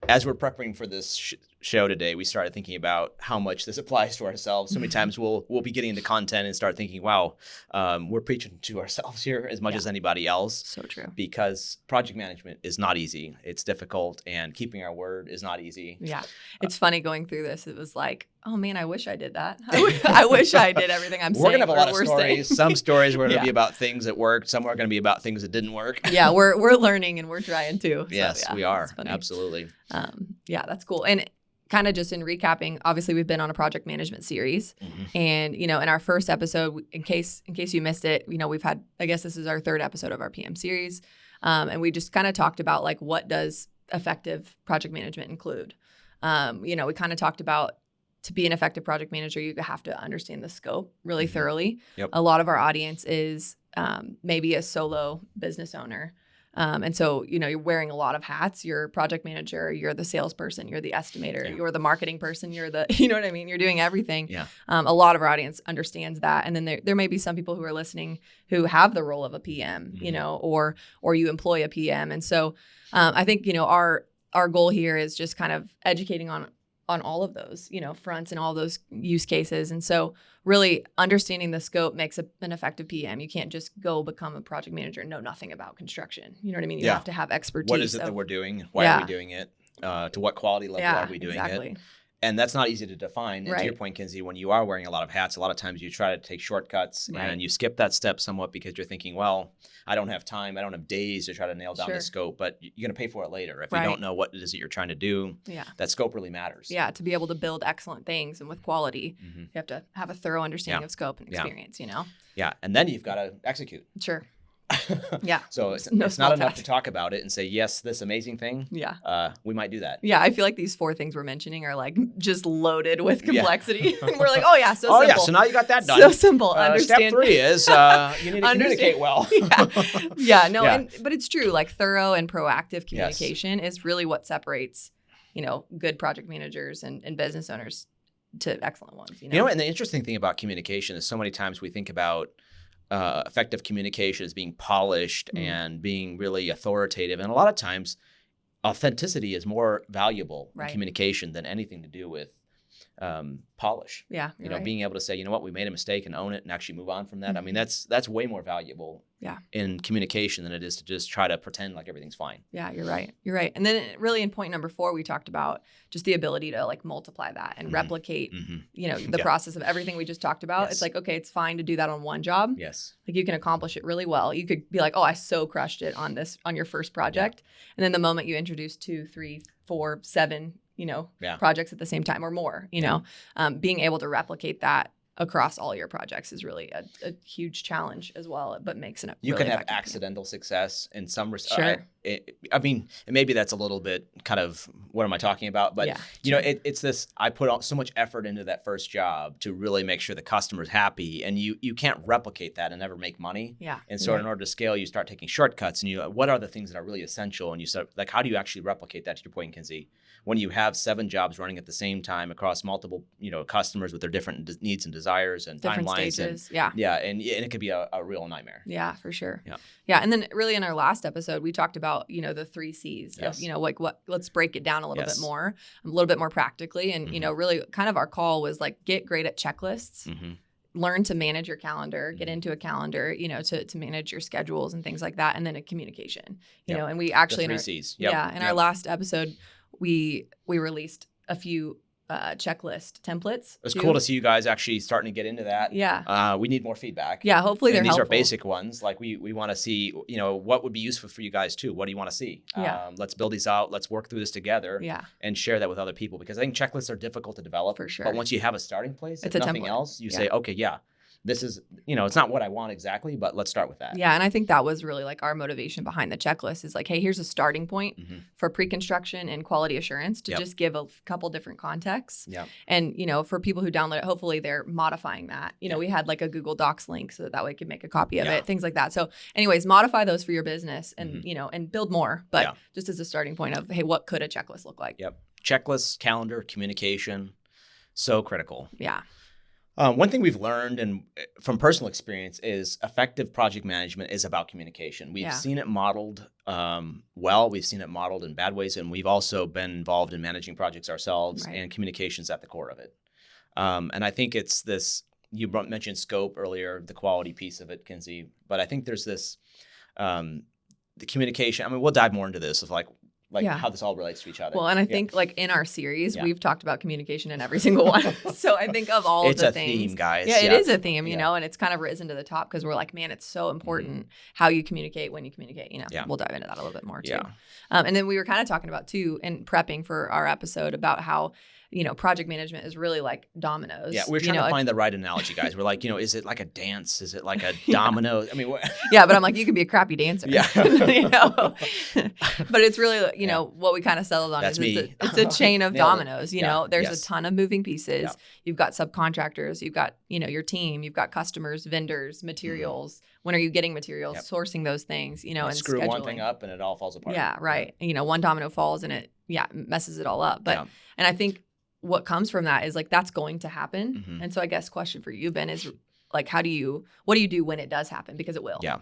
as we're preparing for this show today, we started thinking about how much this applies to ourselves. So many times we'll be getting into content and start thinking, wow, we're preaching to ourselves here as much as anybody else. So true. Because project management is not easy. It's difficult, and keeping our word is not easy. Yeah. It's funny going through this. It was like, oh man, I wish I did that. I wish I did everything I'm saying. We're going to have a lot of saying. stories. Some stories were going to be about things that worked. Some are going to be about things that didn't work. Yeah, we're learning and we're trying too. Yes, so, yeah, we are. Absolutely. Yeah, that's cool. And kind of just in recapping, obviously we've been on a project management series, and in our first episode, in case you missed it, we've had, I guess this is our third episode of our PM series, and we just kind of talked about like, what does effective project management include? We kind of talked about, to be an effective project manager, you have to understand the scope really thoroughly. Yep. A lot of our audience is maybe a solo business owner. And so, you're wearing a lot of hats. You're a project manager, you're the salesperson, you're the estimator, you're the marketing person, you're the, you know what I mean? You're doing everything. Yeah. A lot of our audience understands that. And then there may be some people who are listening who have the role of a PM, or you employ a PM. And so I think, our goal here is just kind of educating on all of those, fronts and all those use cases. And so really understanding the scope makes an effective PM. You can't just go become a project manager and know nothing about construction. You know what I mean? You have to have expertise. What is it that we're doing? Why are we doing it? To what quality level are we doing it? And that's not easy to define. And to your point, Kinsey, when you are wearing a lot of hats, a lot of times you try to take shortcuts and you skip that step somewhat because you're thinking, well, I don't have time. I don't have days to try to nail down the scope, but you're going to pay for it later. If you don't know what it is that you're trying to do, that scope really matters. Yeah, to be able to build excellent things and with quality, you have to have a thorough understanding of scope and experience, Yeah, and then you've got to execute. Sure. Yeah. So it's not enough to talk about it and say, yes, this amazing thing. Yeah. We might do that. Yeah. I feel like these 4 things we're mentioning are like just loaded with complexity. And we're like, oh yeah, so simple. Yeah. So now you got that done. So simple. Step 3 is you need to communicate well. But it's true. Like thorough and proactive communication is really what separates, good project managers and business owners to excellent ones. And the interesting thing about communication is so many times we think about effective communication as being polished and being really authoritative. And a lot of times authenticity is more valuable in communication than anything to do with polish. Yeah. Being able to say, what, we made a mistake and own it and actually move on from that. I mean, that's way more valuable in communication than it is to just try to pretend like everything's fine. Yeah, you're right. You're right. And then really in point number 4, we talked about just the ability to like multiply that and replicate, the process of everything we just talked about. It's like, okay, it's fine to do that on one job. Yes. Like you can accomplish it really well. You could be like, oh, I so crushed it on your first project. And then the moment you introduce 2, 3, 4, 7, projects at the same time or more, being able to replicate that across all your projects is really a huge challenge as well, but makes it you really can have accidental success in some respects. Sure. I mean, maybe that's a little bit kind of what am I talking about? But it's this. I put so much effort into that first job to really make sure the customer's happy, and you can't replicate that and never make money. Yeah. And so in order to scale, you start taking shortcuts, and what are the things that are really essential? And you start like, how do you actually replicate that? To your point, Kinsey, when you have 7 jobs running at the same time across multiple customers with their different needs and desires and different timelines, stages. and it could be a real nightmare. Yeah, for sure. Yeah, and then really in our last episode, we talked about the 3 C's of like what. Let's break it down a little bit more, a little bit more practically, and really kind of our call was like get great at checklists. Learn to manage your calendar, get into a calendar, to manage your schedules and things like that, and then a communication. And we actually the 3 C's. in our last episode, we released a few checklist templates. It's cool to see you guys actually starting to get into that. Yeah. We need more feedback. Yeah, hopefully they're helpful. These are basic ones. Like we want to see, what would be useful for you guys too. What do you want to see? Let's build these out. Let's work through this together and share that with other people, because I think checklists are difficult to develop. For sure. But once you have a starting place, it's if nothing else, you say, okay, this is, it's not what I want exactly, but let's start with that. Yeah. And I think that was really like our motivation behind the checklist is like, hey, here's a starting point for pre-construction and quality assurance to just give a couple different contexts. Yeah. And, for people who download it, hopefully they're modifying that. We had like a Google Docs link so that way you could make a copy of it, things like that. So anyways, modify those for your business and, and build more. But just as a starting point of, hey, what could a checklist look like? Yep. Checklist, calendar, communication, so critical. Yeah. One thing we've learned and from personal experience is effective project management is about communication. We've seen it modeled well. We've seen it modeled in bad ways, and we've also been involved in managing projects ourselves, and communication's at the core of it. And I think it's this, you mentioned scope earlier, the quality piece of it, Kinsey, but I think there's this, the communication. I mean, we'll dive more into this of like how this all relates to each other. Well, and I think like in our series, we've talked about communication in every single one. So I think of all of the things. It's a theme, guys. Yeah, it is a theme, you know, and it's kind of risen to the top because we're like, man, it's so important how you communicate when you communicate, you know. We'll dive into that a little bit more too. And then we were kind of talking about too, in prepping for our episode about how, you know, project management is really like dominoes. Yeah, we're trying to find the right analogy, guys. We're like, you know, is it like a dance? Is it like a domino? I mean, yeah, but I'm like, you could be a crappy dancer. Yeah. You know? But it's really, you know, what we kind of settled on. That's is it's a chain of dominoes. You know, there's a ton of moving pieces. Yeah. You've got subcontractors, you've got, you know, your team, you've got customers, vendors, materials. When are you getting materials? Sourcing those things, you know, and screw scheduling. One thing up and it all falls apart. Yeah, right. You know, one domino falls and it messes it all up. But and I think what comes from that is like that's going to happen. And so I guess question for you, Ben, is like what do you do when it does happen? Because it will. Yeah.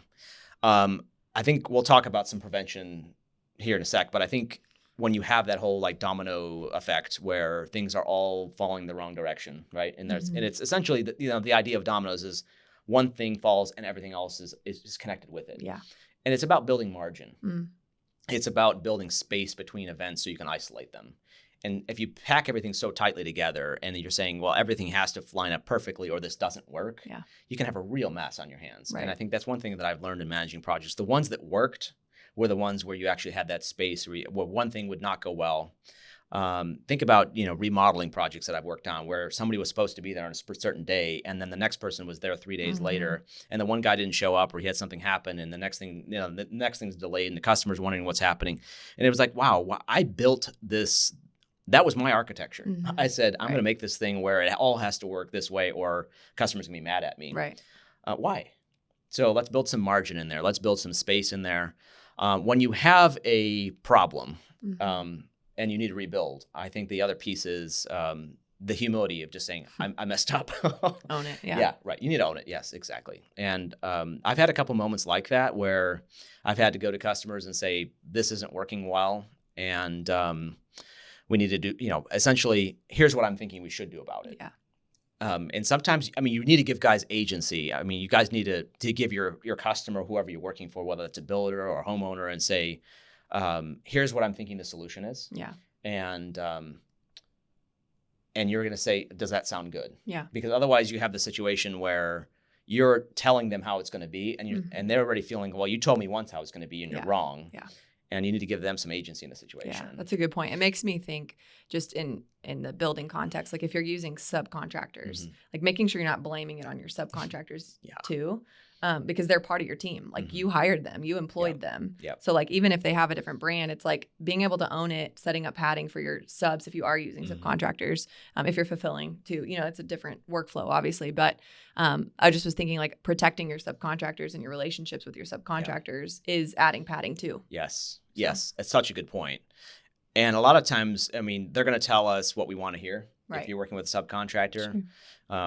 I think we'll talk about some prevention here in a sec, but I think when you have that whole like domino effect where things are all falling the wrong direction, right? And there's and it's essentially the idea of dominoes is one thing falls and everything else is connected with it. Yeah. And it's about building margin. It's about building space between events so you can isolate them. And if you pack everything so tightly together and you're saying, well, everything has to line up perfectly or this doesn't work, you can have a real mess on your hands. Right. And I think that's one thing that I've learned in managing projects. The ones that worked were the ones where you actually had that space where one thing would not go well. Think about, remodeling projects that I've worked on where somebody was supposed to be there on a certain day and then the next person was there 3 days later and the one guy didn't show up or he had something happen and the next thing's delayed and the customer's wondering what's happening. And it was like, wow, I built this. That was my architecture. I said, I'm going to make this thing where it all has to work this way or customers going to be mad at me. Right. Why? So let's build some margin in there. Let's build some space in there. When you have a problem and you need to rebuild, I think the other piece is the humility of just saying, I messed up. Own it. Yeah. Yeah, right. You need to own it. Yes, exactly. And I've had a couple moments like that where I've had to go to customers and say, this isn't working well. And we need to do, essentially, here's what I'm thinking we should do about it. Yeah. And sometimes, you need to give guys agency. You guys need to give your customer, whoever you're working for, whether it's a builder or a homeowner, and say, here's what I'm thinking the solution is. Yeah. And you're going to say, does that sound good? Yeah. Because otherwise you have the situation where you're telling them how it's going to be and they're already feeling, well, you told me once how it's going to be and you're wrong. Yeah. And you need to give them some agency in the situation. Yeah, that's a good point. It makes me think just in the building context, like if you're using subcontractors, like making sure you're not blaming it on your subcontractors too, because they're part of your team. Like you hired them, you employed them. Yep. So like even if they have a different brand, it's like being able to own it, setting up padding for your subs if you are using subcontractors, if you're fulfilling too. It's a different workflow, obviously. But I just was thinking like protecting your subcontractors and your relationships with your subcontractors is adding padding too. Yes. Yes. It's such a good point. And a lot of times, they're going to tell us what we want to hear. Right. If you're working with a subcontractor,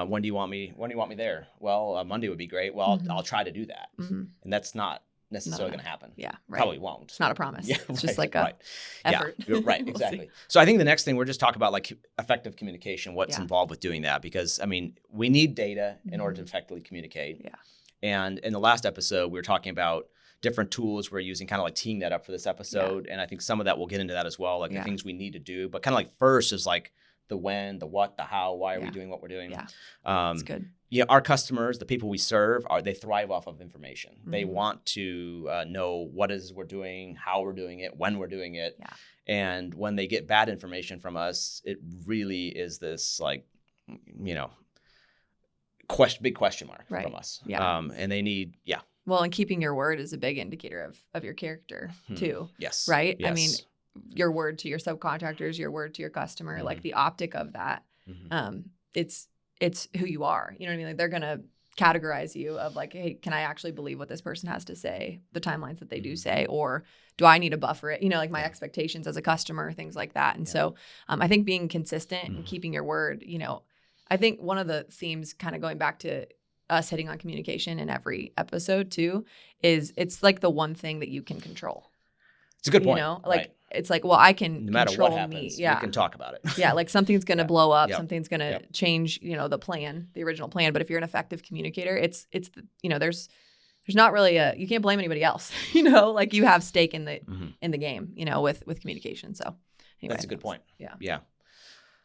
when do you want me there? Well, Monday would be great. Well, I'll try to do that. And that's not necessarily going to happen. Yeah. Right. Probably won't. It's not a promise. Yeah, it's just like a effort. Yeah, right. Exactly. So I think the next thing we're just talking about like effective communication, what's involved with doing that, because we need data in order to effectively communicate. Yeah. And in the last episode, we were talking about different tools we're using, kind of like teeing that up for this episode. And I think some of that we'll get into that as well, like the things we need to do. But kind of like first is like the when, the what, the how, why are we doing what we're doing? Yeah, that's good. Our customers, the people we serve, they thrive off of information. They want to know what it is we're doing, how we're doing it, when we're doing it. Yeah. And when they get bad information from us, it really is this like, big question mark from us. Yeah. And they need, Well, and keeping your word is a big indicator of your character too. Yes. Right? Yes. Your word to your subcontractors, your word to your customer, like the optic of that, it's who you are. You know what I mean? Like they're going to categorize you of like, hey, can I actually believe what this person has to say, the timelines that they do say, or do I need to buffer it? Like my expectations as a customer, things like that. And so I think being consistent and keeping your word, I think one of the themes kind of going back to us hitting on communication in every episode too is it's like the one thing that you can control. It's a good point. You know, like it's like, well, I can no matter control what happens, me. Yeah. we can talk about it. Yeah, like something's going to blow up, Yep. something's going to Yep. change, you know, the original plan. But if you're an effective communicator, it's you know, there's not really you can't blame anybody else. You know, like you have stake in the game, you know, with communication. So anyway, that's a good point. Yeah. Yeah.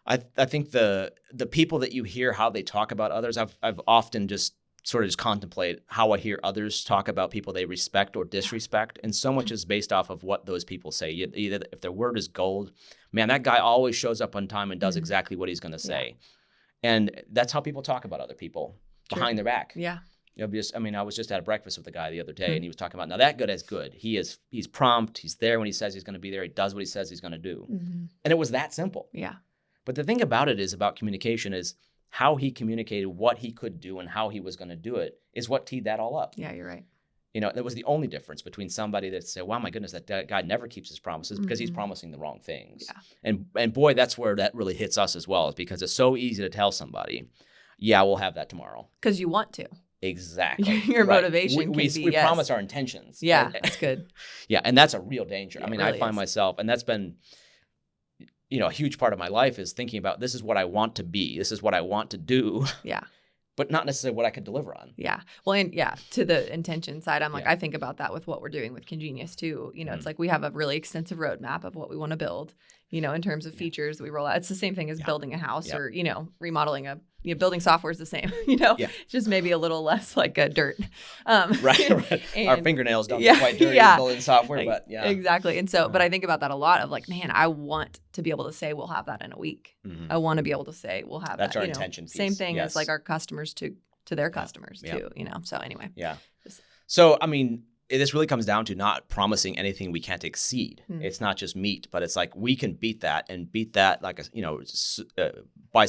I think the people that you hear how they talk about others, I've often just sort of just contemplate how I hear others talk about people they respect or disrespect. And so much is based off of what those people say. Either if their word is gold, man, that guy always shows up on time and does exactly what he's going to say. Yeah. And that's how people talk about other people behind their back. Yeah. You know, I was just at a breakfast with a guy the other day and he was talking about, now that good is good. He's prompt. He's there when he says he's going to be there. He does what he says he's going to do. And it was that simple. Yeah. But the thing about it is about communication is how he communicated what he could do and how he was going to do it is what teed that all up. Yeah, you're right. You know, that was the only difference between somebody that said, wow, my goodness, that guy never keeps his promises because he's promising the wrong things. Yeah. And boy, that's where that really hits us as well, is because it's so easy to tell somebody, yeah, we'll have that tomorrow. Because you want to. Exactly. Your motivation we yes. promise our intentions. Yeah, that's good. Yeah, and that's a real danger. Yeah, I mean, really I find myself, and that's been, you know, a huge part of my life is thinking about this is what I want to be. This is what I want to do. Yeah. But not necessarily what I could deliver on. Yeah. Well, and to the intention side, I'm like, I think about that with what we're doing with Congenius too. You know, it's like we have a really extensive roadmap of what we want to build, you know, in terms of features that we roll out. It's the same thing as building a house or, you know, remodeling building software is the same, you know, just maybe a little less like dirt. Right. And, our fingernails don't get quite dirty building software, like, but exactly. And so, but I think about that a lot of like, man, I want to be able to say we'll have that in a week. I want to be able to say we'll have that's that. Our intention piece. Same thing as like our customers to their customers too, you know? So anyway. Yeah. So, I mean, this really comes down to not promising anything we can't exceed. It's not just meet, but it's like we can beat that like by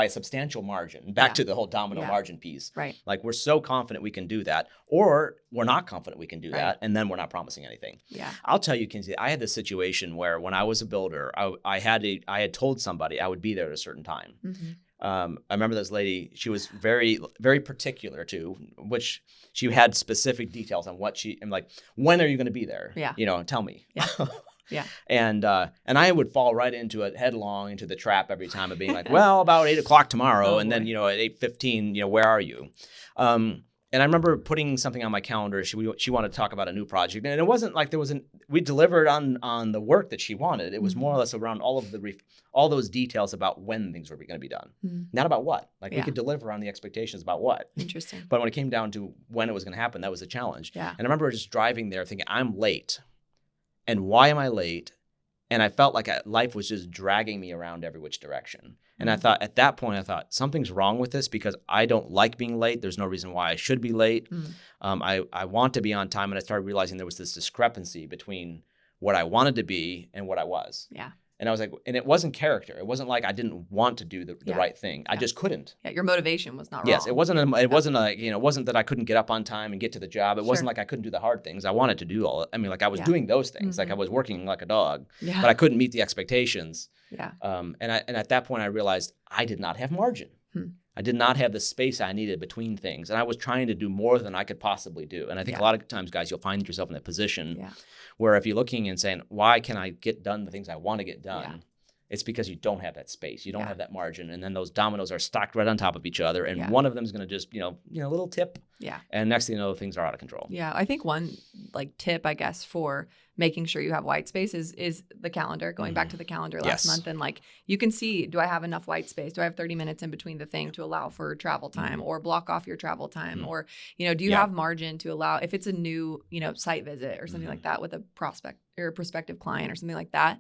a substantial margin. Back to the whole domino margin piece. Right. Like we're so confident we can do that, or we're not confident we can do that, and then we're not promising anything. Yeah. I'll tell you, Kinsey, I had this situation where when I was a builder, I had told somebody I would be there at a certain time. I remember this lady, she was very, very particular too, which she had specific details on I'm like, when are you going to be there? Yeah. You know, tell me. Yeah. Yeah. And I would fall right into it headlong into the trap every time of being like, well, about 8:00 tomorrow. And then, you know, at 8:15, you know, where are you? And I remember putting something on my calendar. She wanted to talk about a new project, and it wasn't like we delivered on the work that she wanted. It was more or less around all those details about when things were going to be done, not about what. Like we could deliver on the expectations about what. Interesting. But when it came down to when it was going to happen, that was a challenge. Yeah. And I remember just driving there thinking, I'm late, and why am I late? And I felt like life was just dragging me around every which direction. And I thought, at that point, something's wrong with this because I don't like being late. There's no reason why I should be late. I want to be on time. And I started realizing there was this discrepancy between what I wanted to be and what I was. Yeah. And I was like, and it wasn't character. It wasn't like I didn't want to do the right thing. I just couldn't. Yeah, your motivation was not wrong. Yes, it wasn't like, you know, it wasn't that I couldn't get up on time and get to the job. It wasn't like I couldn't do the hard things. I wanted to do like I was doing those things. Like I was working like a dog, but I couldn't meet the expectations. Yeah. And at that point I realized I did not have margin. I did not have the space I needed between things. And I was trying to do more than I could possibly do. And I think a lot of times, guys, you'll find yourself in that position where if you're looking and saying, why can I get done the things I want to get done? It's because you don't have that space. You don't have that margin. And then those dominoes are stacked right on top of each other. And one of them is going to just, you know, a little tip. Yeah. And next thing you know, things are out of control. Yeah. I think one like tip, I guess, for making sure you have white space is the calendar, going back to the calendar last month. And like, you can see, do I have enough white space? Do I have 30 minutes in between the thing to allow for travel time or block off your travel time? Or, you know, do you have margin to allow, if it's a new, you know, site visit or something like that with a prospect or a prospective client or something like that,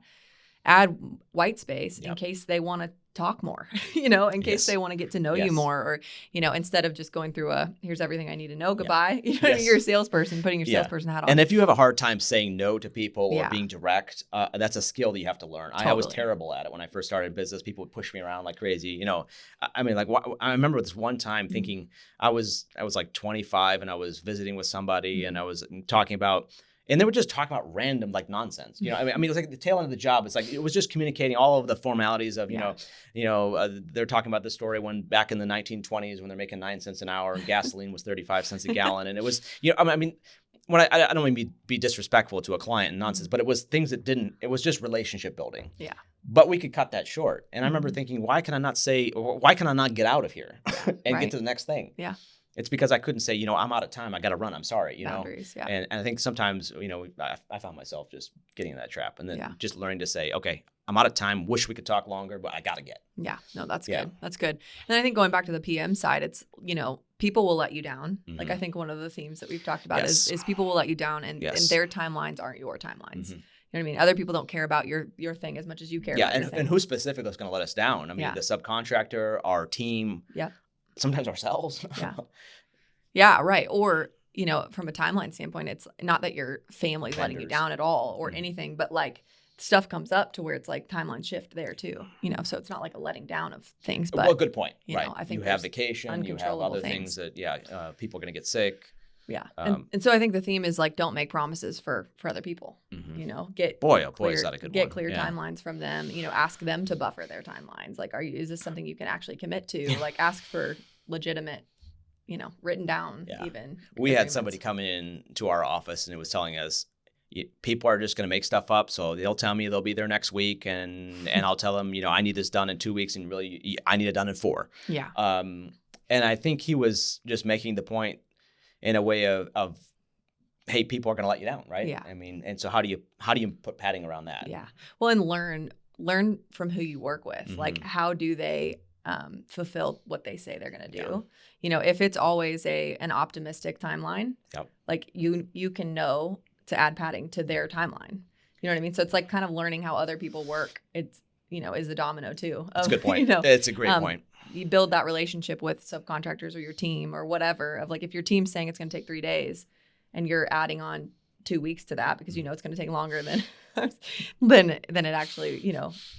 add white space in case they want to talk more, you know, in case they want to get to know you more, or, you know, instead of just going through here's everything I need to know, goodbye, you know, you're a salesperson, putting your salesperson hat on. And if you have a hard time saying no to people or being direct, that's a skill that you have to learn. Totally. I was terrible at it when I first started business. People would push me around like crazy, you know. I mean, like I remember this one time thinking I was like 25 and I was visiting with somebody and I was talking about, And they were just talking about random like nonsense, you know. I mean, it was like the tail end of the job. It's like it was just communicating all of the formalities of, they're talking about the story when back in the 1920s when they're making 9 cents an hour and gasoline was 35 cents a gallon, and it was, I mean, when I don't mean be disrespectful to a client and nonsense, but it was things that didn't. It was just relationship building. Yeah. But we could cut that short, and I remember thinking, why can I not get out of here and get to the next thing? Yeah. It's because I couldn't say, I'm out of time. I got to run. I'm sorry, Boundaries, yeah. And I think sometimes, I found myself just getting in that trap and then just learning to say, okay, I'm out of time. Wish we could talk longer, but I got to get. Yeah, no, that's good. That's good. And I think going back to the PM side, it's, people will let you down. Mm-hmm. Like I think one of the themes that we've talked about is people will let you down and their timelines aren't your timelines. Mm-hmm. You know what I mean? Other people don't care about your thing as much as you care about your thing. And who specifically is going to let us down? I mean, the subcontractor, our team, sometimes ourselves. Yeah, right. Or, from a timeline standpoint, it's not that your family's letting you down at all or anything, but like stuff comes up to where it's like timeline shift there too, so it's not like a letting down of things. But well, good point. Right. I think you have vacation, you have other things that, people are going to get sick. Yeah. And so I think the theme is like, don't make promises for other people, get clear, is that a good get clear timelines from them, ask them to buffer their timelines. Like, is this something you can actually commit to? Like ask for legitimate, written down even. We had somebody come in to our office and it was telling us, people are just going to make stuff up. So they'll tell me they'll be there next week and I'll tell them, I need this done in 2 weeks and really I need it done in 4. Yeah. And I think he was just making the point in a way of hey, people are going to let you down, right? Yeah. I mean, and so how do you put padding around that? Yeah. Well, and learn from who you work with. Mm-hmm. Like how do they fulfill what they say they're going to do? If it's always an optimistic timeline, like you can know to add padding to their timeline. You know what I mean? So it's like kind of learning how other people work. It's, is the domino too. That's a good point. It's a great point. You build that relationship with subcontractors or your team or whatever of like, if your team's saying it's going to take 3 days and you're adding on 2 weeks to that because it's going to take longer than it actually,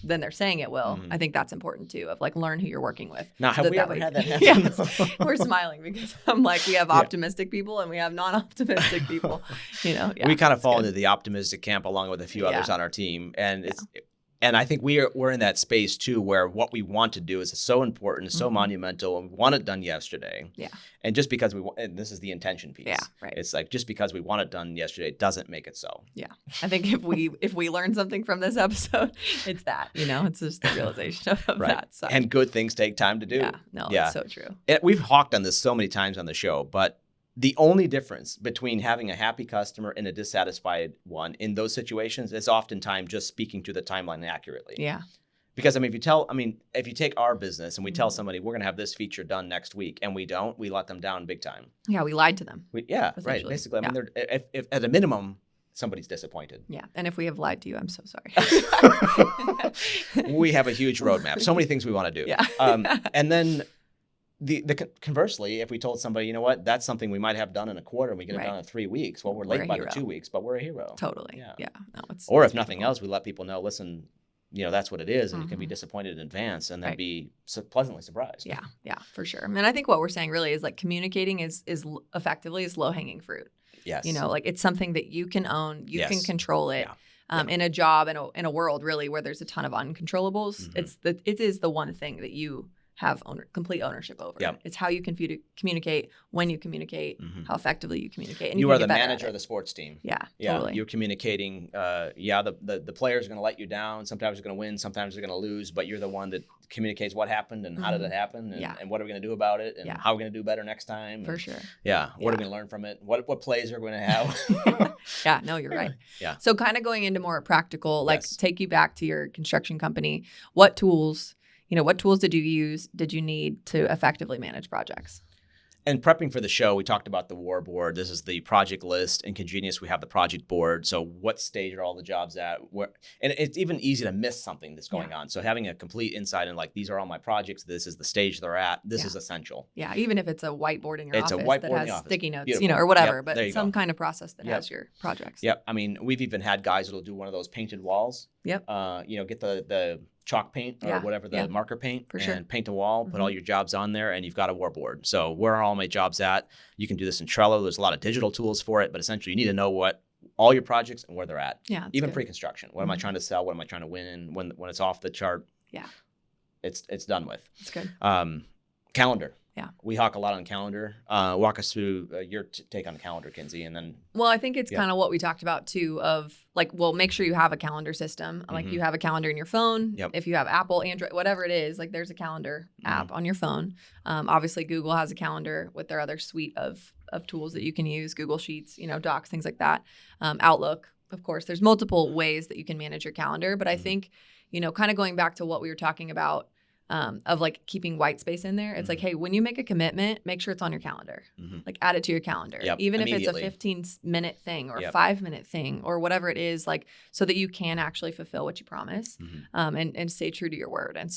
then they're saying it will. Mm-hmm. I think that's important too, of like learn who you're working with. Now, have we ever had that happen? Yes. We're smiling because I'm like, we have optimistic people and we have non-optimistic people, We kind of fall into the optimistic camp along with a few others on our team. And and I think we're in that space too, where what we want to do is so important, so monumental, and we want it done yesterday. Yeah. And just because and this is the intention piece. Yeah, right. It's like just because we want it done yesterday doesn't make it so. Yeah. I think if we learn something from this episode, it's that, it's just the realization of that. So. And good things take time to do. Yeah. No, it's so true. And we've hawked on this so many times on the show, but the only difference between having a happy customer and a dissatisfied one in those situations is oftentimes just speaking to the timeline accurately. Yeah. Because if you take our business and we tell somebody we're going to have this feature done next week and we don't, we let them down big time. Yeah, we lied to them. Right. Basically, I mean, if at a minimum, somebody's disappointed. Yeah. And if we have lied to you, I'm so sorry. We have a huge roadmap. So many things we want to do. Yeah. And then conversely, if we told somebody, that's something we might have done in a quarter and we get it done in 3 weeks. Well, we're late by the 2 weeks, but we're a hero. Totally. Yeah. No, or if nothing else, we let people know, listen, that's what it is. And you can be disappointed in advance and then be pleasantly surprised. Yeah. Yeah, for sure. And I think what we're saying really is like communicating is effectively low hanging fruit. Yes. Like it's something that you can own, you can control it. Yeah. In a job, in a world really where there's a ton of uncontrollables, it is the one thing that you have complete ownership over. Yep. It's how you communicate, when you communicate, how effectively you communicate. And you are the manager of the sports team. Yeah, totally. You're communicating. The players are going to let you down. Sometimes they're going to win. Sometimes they're going to lose. But you're the one that communicates what happened and how did it happen and what are we going to do about it and how are we going to do better next time. For sure. Yeah. What are we going to learn from it? What plays are we going to have? Yeah. No, you're right. Yeah. So kind of going into more practical, take you back to your construction company. What tools did you need to effectively manage projects? And prepping for the show, we talked about the whiteboard. This is the project list. In Congenius, we have the project board. So what stage are all the jobs at? And it's even easy to miss something that's going on. So having a complete insight in these are all my projects. This is the stage they're at. This is essential. Yeah, even if it's a whiteboard in your office that has sticky notes, Beautiful. Or whatever, but some kind of process that has your projects. Yep. I mean, we've even had guys that'll do one of those painted walls. Yep. Get the chalk paint or whatever, the marker paint, and paint a wall, put all your jobs on there, and you've got a whiteboard. So where are all my jobs at? You can do this in Trello. There's a lot of digital tools for it, but essentially you need to know what all your projects and where they're at. Yeah. Even pre-construction. What am I trying to sell? What am I trying to win? And when it's off the chart, it's done with. It's good. Calendar. Yeah. We hawk a lot on calendar. Walk us through your take on the calendar, Kinsey, and then. Well, I think it's kind of what we talked about too of like, well, make sure you have a calendar system. Like you have a calendar in your phone. Yep. If you have Apple, Android, whatever it is, like there's a calendar app on your phone. Obviously Google has a calendar with their other suite of tools that you can use, Google Sheets, Docs, things like that. Outlook, of course, there's multiple ways that you can manage your calendar. But I think, kind of going back to what we were talking about, of like keeping white space in there. It's like, hey, when you make a commitment, make sure it's on your calendar. Like add it to your calendar. Even if it's a 15-minute thing or a 5-minute thing or whatever it is, like so that you can actually fulfill what you promise and stay true to your word. And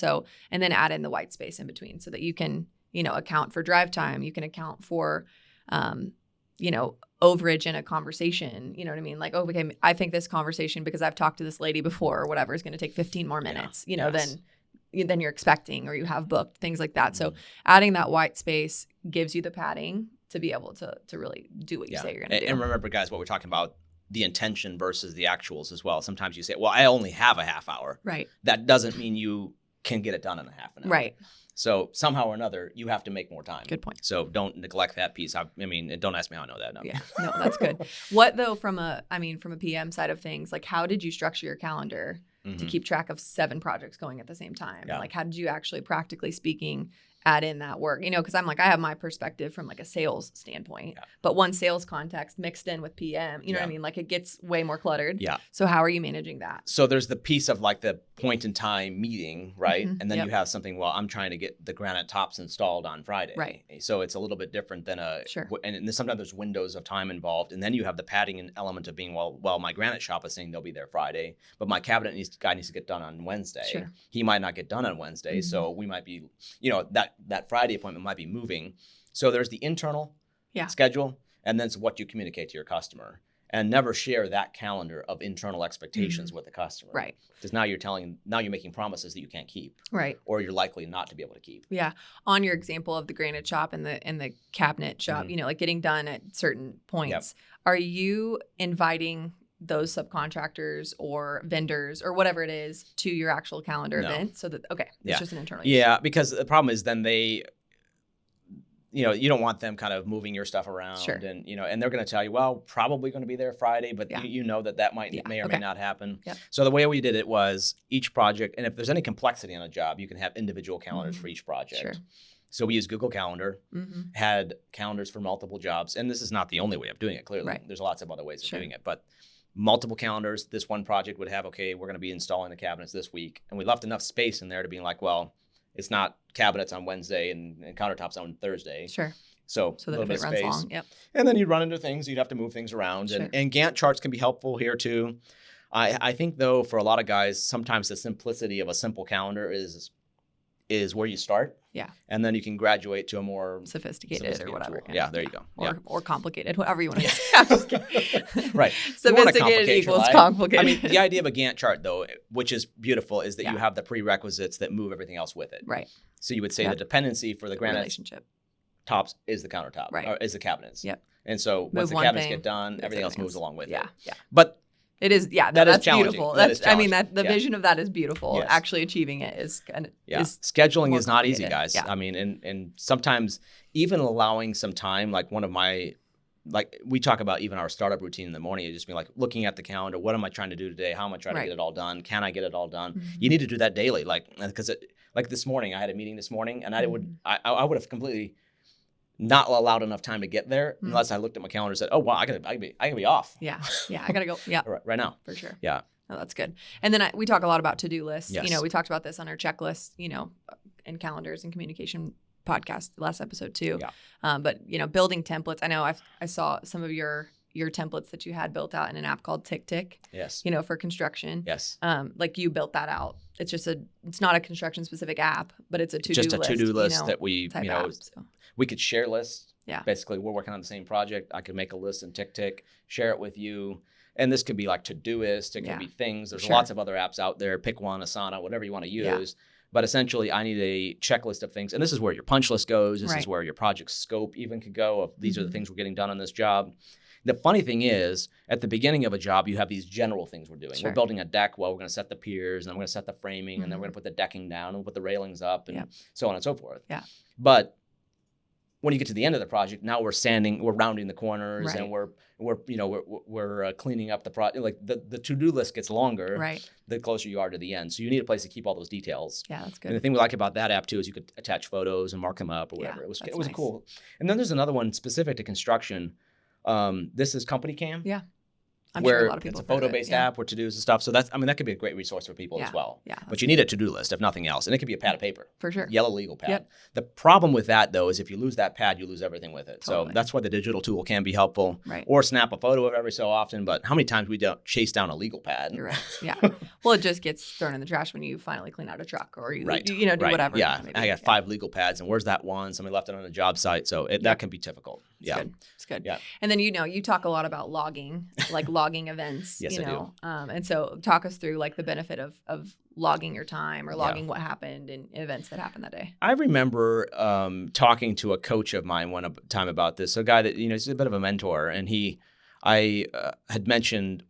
then add in the white space in between so that you can, account for drive time. You can account for, overage in a conversation. You know what I mean? Like, oh, okay, I think this conversation, because I've talked to this lady before or whatever, is going to take 15 more minutes, than you're expecting or you have booked, things like that. So adding that white space gives you the padding to be able to really do what you say you're going to do. And remember, guys, what we're talking about, the intention versus the actuals as well. Sometimes you say, well, I only have a half hour. Right. That doesn't mean you can get it done in a half an hour. Right. So somehow or another, you have to make more time. Good point. So don't neglect that piece. I mean, don't ask me how I know that. No. Yeah, no, that's good. What though, from a PM side of things, like how did you structure your calendar to keep track of 7 projects going at the same time? Yeah. Like how did you actually, practically speaking, add in that work? Because I'm like, I have my perspective from like a sales standpoint, but one sales context mixed in with PM, you know what I mean? Like it gets way more cluttered. Yeah. So how are you managing that? So there's the piece of like the point in time meeting, right? And then you have something, well, I'm trying to get the granite tops installed on Friday. Right. So it's a little bit different than and sometimes there's windows of time involved. And then you have the padding and element of being, well, my granite shop is saying they'll be there Friday, but my cabinet guy needs to get done on Wednesday. Sure. He might not get done on Wednesday. So we might be, that Friday appointment might be moving. So there's the internal schedule, and then it's what you communicate to your customer. And never share that calendar of internal expectations with the customer. Right. Because now you're making promises that you can't keep. Right. Or you're likely not to be able to keep. Yeah. On your example of the granite shop and the cabinet shop, like getting done at certain points, are you inviting those subcontractors or vendors or whatever it is to your actual calendar event so that, it's just an internal use? Yeah, because the problem is then they, you don't want them kind of moving your stuff around and, and they're going to tell you, well, probably going to be there Friday, but you know that may or may not happen. Yep. So the way we did it was each project, and if there's any complexity on a job, you can have individual calendars for each project. Sure. So we use Google Calendar, had calendars for multiple jobs. And this is not the only way of doing it, clearly. Right. There's lots of other ways of doing it, but multiple calendars. This one project would have, we're going to be installing the cabinets this week. And we left enough space in there to be like, well, it's not cabinets on Wednesday and countertops on Thursday. Sure. So a little bit of space. Long. Yep. And then you'd run into things. You'd have to move things around. Sure. And Gantt charts can be helpful here too. I think, though, for a lot of guys, sometimes the simplicity of a simple calendar is where you start. Yeah. And then you can graduate to a more sophisticated or whatever. Yeah, there you go. Or complicated, whatever you want to say. Right. Sophisticated equals complicated. I mean, the idea of a Gantt chart, though, which is beautiful, is that you have the prerequisites that move everything else with it. Right. So you would say the dependency for the granite relationship tops is the countertop, or is the cabinets. Yep. And so once the cabinets get done, everything else moves along with it. Yeah. But it is, that's beautiful. The vision of that is beautiful. Yes. Actually achieving it is kind of scheduling is not easy, guys. Yeah. I mean, and sometimes even allowing some time, like we talk about even our startup routine in the morning, it just being like looking at the calendar. What am I trying to do today? How am I trying to get it all done? Can I get it all done? Mm-hmm. You need to do that daily, because this morning I had a meeting this morning, and I would have completely not allowed enough time to get there unless I looked at my calendar and said, "Oh, wow, I gotta be off." Yeah, I gotta go. Yeah, right now for sure. Yeah, oh, that's good. And then we talk a lot about to-do lists. Yes. We talked about this on our checklist. And calendars and communication podcast last episode too. Yeah. But building templates. I know I saw some of your templates that you had built out in an app called Tick. Yes. For construction. Yes. Like you built that out. It's just it's not a construction specific app, but it's a to-do list. Just a to-do list that we, app, we could share lists. Yeah. Basically, we're working on the same project. I could make a list in Tick, share it with you. And this could be like Todoist. It could be things. There's lots of other apps out there. Pick one, Asana, whatever you want to use. Yeah. But essentially, I need a checklist of things. And this is where your punch list goes. This is where your project scope even could go. Of these are the things we're getting done on this job. The funny thing is, at the beginning of a job, you have these general things we're doing. Sure. We're building a deck. Well, we're going to set the piers, and then we're going to set the framing, and then we're going to put the decking down, and we'll put the railings up, and so on and so forth. Yeah. But when you get to the end of the project, now we're rounding the corners, and we're cleaning up the project. Like the to-do list gets longer, the closer you are to the end. So you need a place to keep all those details. Yeah, that's good. And the thing we like about that app too is you could attach photos and mark them up or whatever. It was nice. Cool. And then there's another one specific to construction. This is Company Cam. Yeah. I'm where sure a lot of people it's a photo-based app where to-dos and stuff. So that could be a great resource for people as well. Yeah, but you need a to-do list, if nothing else. And it could be a pad of paper. For sure. Yellow legal pad. Yep. The problem with that, though, is if you lose that pad, you lose everything with it. Totally. So that's why the digital tool can be helpful. Right. Or snap a photo of every so often. But how many times we don't chase down a legal pad? You're right. Yeah. Well, it just gets thrown in the trash when you finally clean out a truck or you do whatever. Yeah. I got 5 legal pads, and where's that one? Somebody left it on a job site. So that can be difficult. It's good. Yeah. And then, you talk a lot about logging, like logging events. Yes, I do. And so talk us through like the benefit of logging your time or logging what happened in events that happened that day. I remember talking to a coach of mine one time about this, a guy that, is a bit of a mentor, and I had mentioned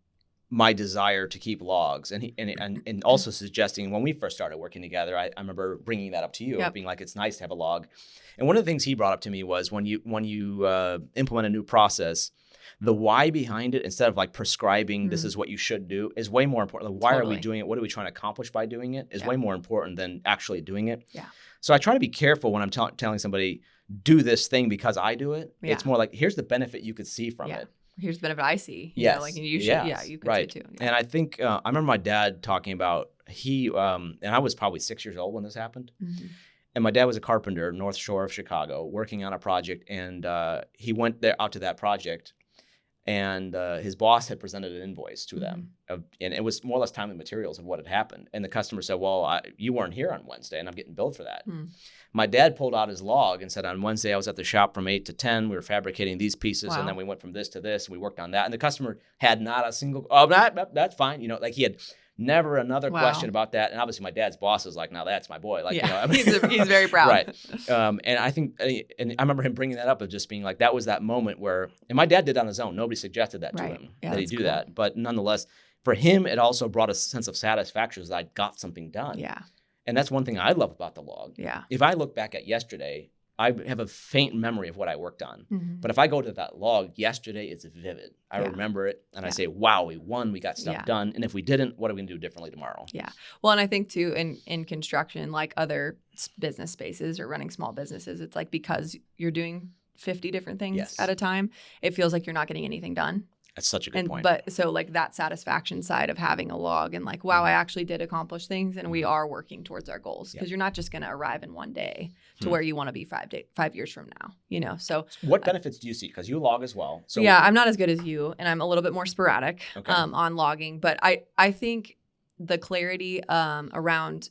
my desire to keep logs, and also suggesting when we first started working together, I remember bringing that up to you, being like, it's nice to have a log. And one of the things he brought up to me was when you implement a new process, the why behind it, instead of like prescribing this is what you should do, is way more important. Why are we doing it? What are we trying to accomplish by doing it is way more important than actually doing it. Yeah. So I try to be careful when I'm telling somebody, do this thing because I do it. Yeah. It's more like, here's the benefit you could see from it. Here's the benefit I see. Yes. You should, you could see too. Yeah. And I think, I remember my dad talking about, and I was probably 6 years old when this happened. Mm-hmm. And my dad was a carpenter, North Shore of Chicago, working on a project. And he went out to that project, and his boss had presented an invoice to them. And it was more or less time and materials of what had happened. And the customer said, well, you weren't here on Wednesday, and I'm getting billed for that. My dad pulled out his log and said, on Wednesday, I was at the shop from 8 to 10. We were fabricating these pieces, and then we went from this to this, and we worked on that. And the customer had not a single, that's fine. Like he had never another question about that. And obviously my dad's boss is like, now that's my boy. Like, he's very proud. Right. And I think, and I remember him bringing that up of just being like, that was that moment where, and my dad did it on his own. Nobody suggested that to him, that he do that. But nonetheless, for him, it also brought a sense of satisfaction that I got something done. Yeah. And that's one thing I love about the log. Yeah. If I look back at yesterday, I have a faint memory of what I worked on. Mm-hmm. But if I go to that log, yesterday, it's vivid. I remember it, and I say, wow, we won, we got stuff done. And if we didn't, what are we going to do differently tomorrow? Yeah. Well, and I think, too, in construction, like other business spaces or running small businesses, it's like because you're doing 50 different things at a time, it feels like you're not getting anything done. That's such a good point. But so like that satisfaction side of having a log and like, wow, I actually did accomplish things and we are working towards our goals, because you're not just going to arrive in one day to where you want to be 5 years from now, So what benefits do you see? Because you log as well. So I'm not as good as you, and I'm a little bit more sporadic on logging, but I think the clarity around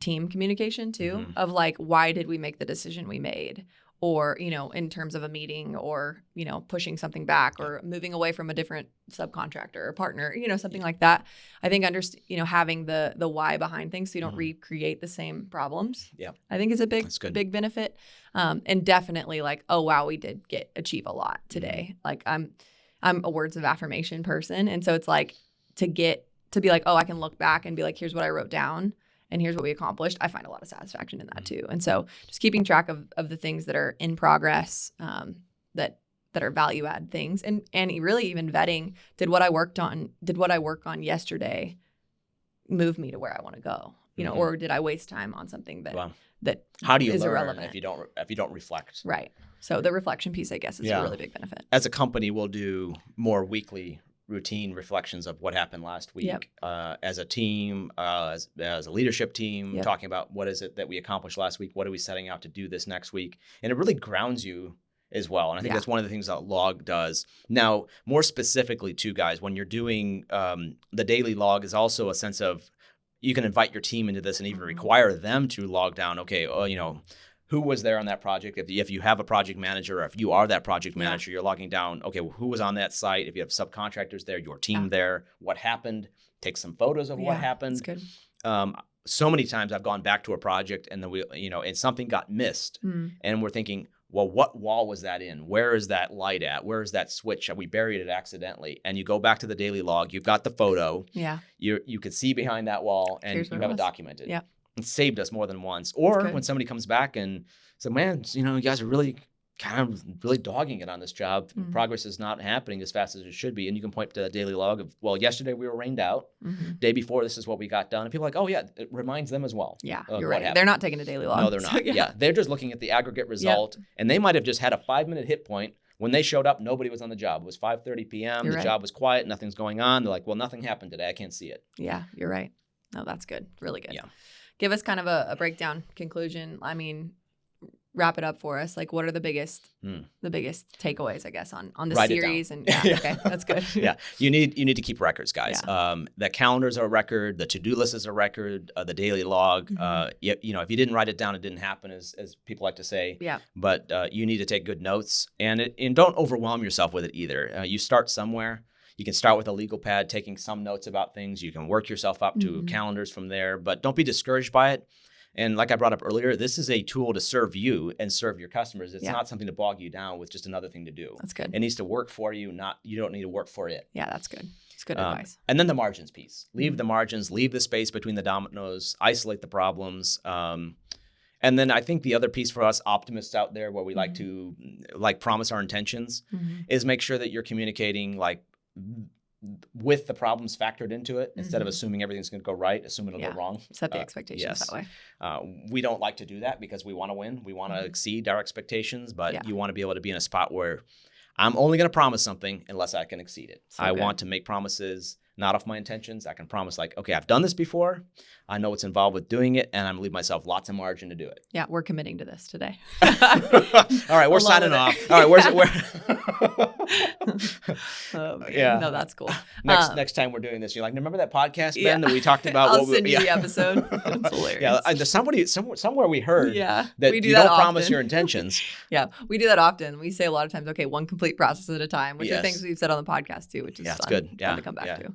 team communication too, of like, why did we make the decision we made? Or, in terms of a meeting or, pushing something back or moving away from a different subcontractor or partner, something like that. I think, having the why behind things so you don't recreate the same problems, I think is a big benefit. And definitely like, oh, wow, we did achieve a lot today. Like I'm a words of affirmation person. And so it's like to be like, oh, I can look back and be like, here's what I wrote down. And here's what we accomplished. I find a lot of satisfaction in that too. And so just keeping track of the things that are in progress, that are value add things, and really even vetting, did what I work on yesterday move me to where I want to go? Or did I waste time on something that how do you is learn irrelevant if you don't reflect? Right. So the reflection piece, I guess, is a really big benefit. As a company, we'll do more weekly routine reflections of what happened last week as a team, as a leadership team, talking about what is it that we accomplished last week, what are we setting out to do this next week, and it really grounds you as well. And I think that's one of the things that log does. Now, more specifically too, guys, when you're doing the daily log is also a sense of, you can invite your team into this and even require them to log down, who was there on that project? If you have a project manager, or if you are that project manager, you're logging down, who was on that site? If you have subcontractors there, your team there, what happened? Take some photos of what happened. That's good. So many times I've gone back to a project and then and something got missed. And we're thinking, well, what wall was that in? Where is that light at? Where is that switch? We buried it accidentally. And you go back to the daily log. You've got the photo. Yeah. You could see behind that wall, and you have it documented. Yeah. It saved us more than once. Or when somebody comes back and says, man, you guys are really really dogging it on this job. Mm-hmm. Progress is not happening as fast as it should be. And you can point to the daily log of, well, yesterday we were rained out. Mm-hmm. Day before, this is what we got done. And people are like, oh, yeah, it reminds them as well. Yeah, you're right. They're not taking a daily log. No, they're not. So, yeah. They're just looking at the aggregate result. Yep. And they might have just had a 5-minute hit point. When they showed up, nobody was on the job. It was 5:30 p.m. The job was quiet. Nothing's going on. They're like, well, nothing happened today. I can't see it. Yeah, you're right. No, that's good. Really good. Yeah. Give us kind of a breakdown, conclusion. I mean, wrap it up for us. Like, what are the biggest takeaways, I guess, on the series? And okay, that's good. Yeah, you need to keep records, guys. Yeah. The calendars are a record. The to-do list is a record. The daily log. Mm-hmm. If you didn't write it down, it didn't happen, as people like to say. Yeah. But you need to take good notes, and don't overwhelm yourself with it either. You start somewhere. You can start with a legal pad, taking some notes about things. You can work yourself up to calendars from there, but don't be discouraged by it. And like I brought up earlier, this is a tool to serve you and serve your customers. It's not something to bog you down with just another thing to do. That's good. It needs to work for you, you don't need to work for it. Yeah, that's good. It's good advice. And then the margins piece. Leave the margins, leave the space between the dominoes, isolate the problems. And then I think the other piece for us optimists out there, where we like to promise our intentions, is make sure that you're communicating with the problems factored into it, instead of assuming everything's going to go right, assuming it'll go wrong. Set the expectations that way. We don't like to do that because we want to win. We want to exceed our expectations, but you want to be able to be in a spot where I'm only going to promise something unless I can exceed it. I want to make promises not off my intentions. I can promise okay, I've done this before. I know what's involved with doing it, and I'm going to leave myself lots of margin to do it. Yeah, we're committing to this today. All right, we're signing off. All right, where's it? No, that's cool. Next time we're doing this, you're like, remember that podcast, Ben, that we talked about? I'll send you the episode. That's hilarious. Yeah, somewhere we heard that we do you that don't often. Promise your intentions. Yeah, we do that often. We say a lot of times, okay, one complete process at a time, which are things we've said on the podcast too, which is fun. It's good. Fun to come back to.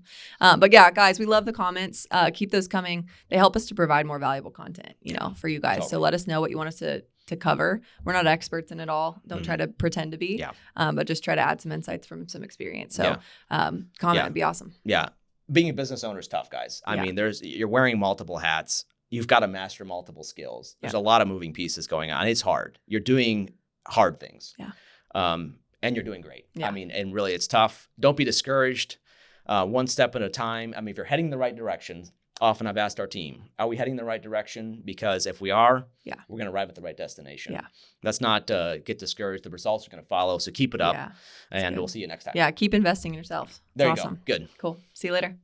But yeah, guys, we love the comments. Keep those coming. They help us to provide more valuable content, for you guys. Totally. So let us know what you want us to cover. We're not experts in it all. Don't try to pretend to be. But just try to add some insights from some experience. So comment would be awesome. Yeah. Being a business owner is tough, guys. I mean, you're wearing multiple hats. You've got to master multiple skills. There's a lot of moving pieces going on. It's hard. You're doing hard things. Yeah. And you're doing great. Yeah. I mean, and really it's tough. Don't be discouraged. One step at a time. I mean, if you're heading the right direction, often I've asked our team, are we heading the right direction? Because if we are, we're going to arrive at the right destination. Yeah. Let's not get discouraged. The results are going to follow. So keep it up, and we'll see you next time. Yeah, keep investing in yourself. There you go. Good. Cool. See you later.